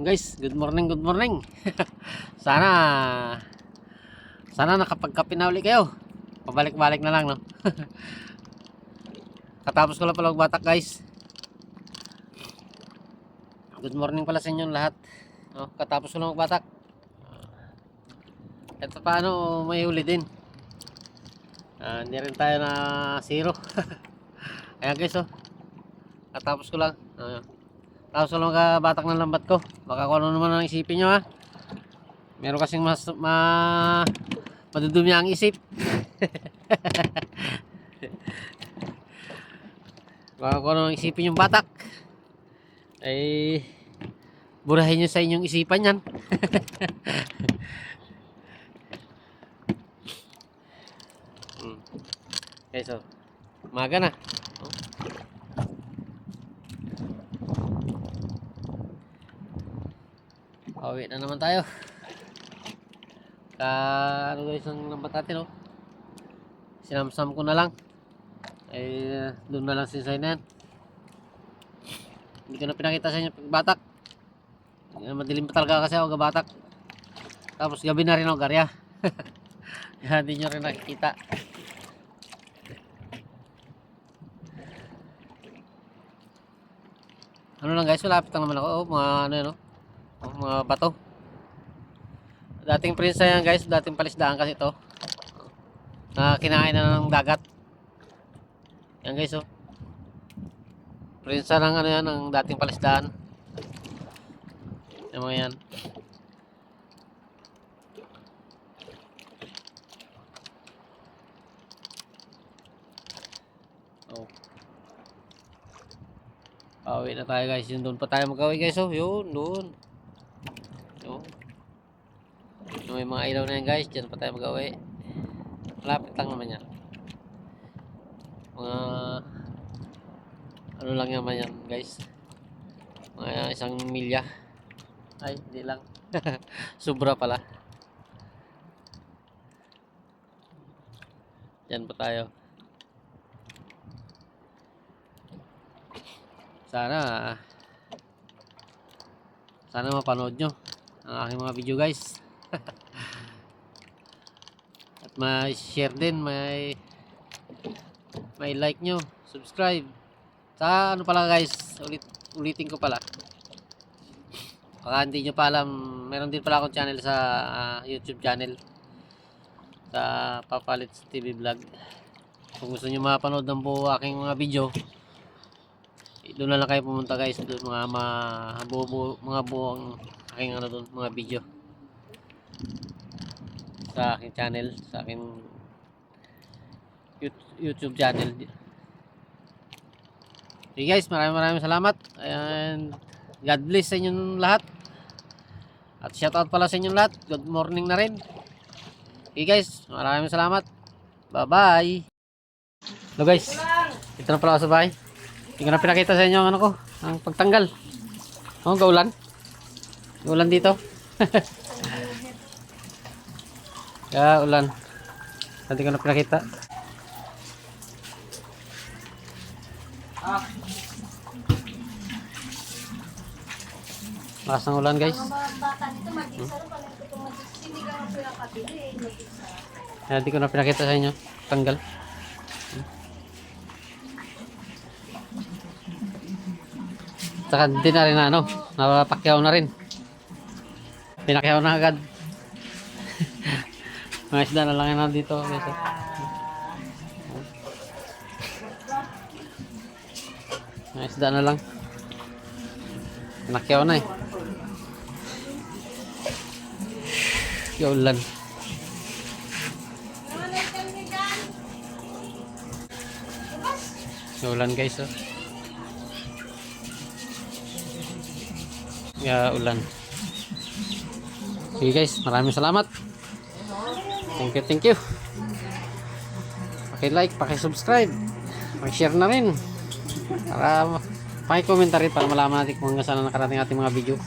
Guys, good morning, good morning. Sana nakapagkape na uli kayo. Pabalik-balik na lang, no. Katapos ko lang pala magbatak, guys. Good morning pala sa inyong lahat. No, katapos ko lang magbatak. Ito paano may huli din. Hindi rin tayo na zero. Ayan guys, oh. Katapos ko lang. Tapos ko lang kabatak ng lambat ko. Baka kung ano naman ang isipin nyo, ha. Meron kasing madudumi ang isip. Baka kung ano ang isipin yung batak, ay burahin nyo sa inyong isipan yan. Okay, so umaga na. Pauwi na naman tayo. Ano guys ang lambat natin, oh. Sinamsam ko na lang. Ay doon na lang sinsay na yan. Hindi ko na pinakita sa inyo pagbatak. Madilim pa talaga kasi ako gabatak. Tapos gabi na rin ako garya. Kaya hindi nyo rin nakikita. Ano lang guys, malapit lang naman ako. Oh, mga ano yan, oh. Oh, mga bato. Dating prinsa yan guys, dating palisdaan kasi ito. Kinain na ng dagat. Yan guys, oh. Prinsa ng ano yan, ng dating palisdaan. Yan mga yan. Oh. Pauwi na tayo guys. Yun doon pa tayo mag-uwi guys, oh. Yun, doon. Yun. May mga ilaw na yan guys. Diyan pa tayo mag-uwi. Malapit lang naman yan. Mga ano lang naman yan guys. Mga 1 milya. Ay, hindi lang. Sobra pala. Diyan pa tayo. Sana mapanood nyo ang aking mga video guys. At may share din, may like nyo, subscribe. Sa ano pala guys, ulitin ko pala, baka hindi nyo pa alam, meron din pala akong channel sa YouTube channel, sa Papalits TV Vlog. Kung gusto nyo mapanood ng buo aking mga video, doon na lang kayo pumunta guys. Doon mga buong aking ano doon, mga video sa aking channel, sa aking YouTube channel. Okay guys, maraming salamat and God bless sa inyong lahat. At shoutout pala sa inyong lahat. Good morning na rin. Okay guys, maraming salamat. Bye bye. Hello guys, ito na pala ako sa bahay. Hindi ko na pinakita sa inyo ang ano ko, ang pagtanggal. Oh, gaulan. Gaulan dito. Ya, ulan. Hindi ko na pinakita. Lakas ng ulan, guys. Ya, hindi ko na pinakita sa inyo. Tanggal. Saka din na rin na ano, napakyaw na rin. Pinakyaw na agad. Mga isda na lang yan dito. Mga isda na lang. Pinakyaw na eh. Ulan. Ulan guys, oh. Ya, ulan. Okay guys, maraming salamat. Thank you. Paki-like, paki-subscribe, paki-share na rin. Para paki-comment rin para malaman natin kung hanggang saan nakarating ating mga video.